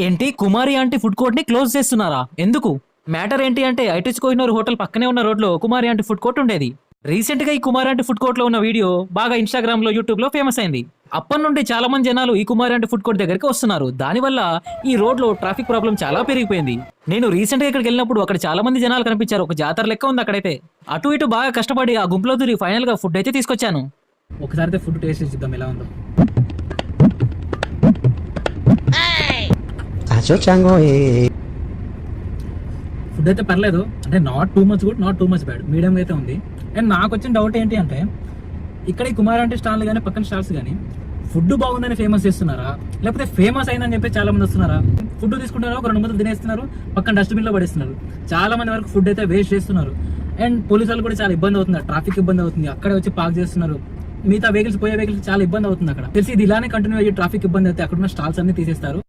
ఏంటి కుమారి aunty food court ని close చేస్తున్నారా? ఎందుకు? మ్యాటర్ ఏంటి అంటే ఐటిచ్ కోహినూర్ హోటల్ పక్కనే ఉన్న రోడ్ లో కుమారి ఆంటీ ఫుడ్ కోర్ట్ ఉండేది. రీసెంట్ గా ఈ కుమారి ఆంటీ ఫుడ్ కోర్ట్ లో ఉన్న వీడియో బాగా ఇన్స్టాగ్రామ్ లో యూట్యూబ్ లో ఫేమస్ అయింది. అప్పటి నుండి చాలా మంది జనాలు ఈ కుమారి ఆంటీ ఫుడ్ కోర్ట్ దగ్గరికి వస్తున్నారు. దానివల్ల ఈ రోడ్ లో ట్రాఫిక్ ప్రాబ్లం చాలా పెరిగిపోయింది. నేను రీసెంట్ గా ఇక్కడికి వెళ్ళినప్పుడు అక్కడ చాలా మంది జనాలు కనిపించారు. ఒక జాతర లెక్క ఉంది అక్కడైతే. అటు ఇటు బాగా కష్టపడి ఆ గుంపులో దూరి ఫైనల్ గా ఫుడ్ అయితే తీసుకొచ్చాను. ఒకసారి ఫుడ్ టేస్ట్ చేద్దాం ఎలా ఉందో. ఫుడ్ అయితే పర్లేదు, అంటే not too much good, not too much bad, medium అయితే ఉంది. అండ్ నాకు వచ్చిన డౌట్ ఏంటి అంటే ఇక్కడ ఈ కుమార్ అంటే స్టాల్ కానీ పక్కన స్టాల్స్ కానీ ఫుడ్ బాగుందని ఫేమస్ చేస్తున్నారా, లేకపోతే ఫేమస్ అయిందని చెప్పి చాలా మంది వస్తున్నారా? ఫుడ్ తీసుకుంటారు, ఒక 2 ముద్దలు తినేస్తున్నారు, పక్కన డస్ట్బిన్ లో పడేస్తున్నారు. చాలా మంది వరకు ఫుడ్ అయితే వేస్ట్ చేస్తున్నారు. అండ్ పోలీసు వాళ్ళు కూడా చాలా ఇబ్బంది అవుతుంది, ట్రాఫిక్ ఇబ్బంది అవుతుంది, అక్కడే వచ్చి పార్క్ చేస్తున్నారు. మిగతా వెహికల్స్ పోయే వెహికల్స్ చాలా ఇబ్బంది అవుతుంది అక్కడ. తెలిసి ఇది ఇలానే కంటిన్యూ అయ్యి ట్రాఫిక్ ఇబ్బంది అయితే అక్కడ ఉన్న స్టాల్స్ అన్ని తీసేస్తారు.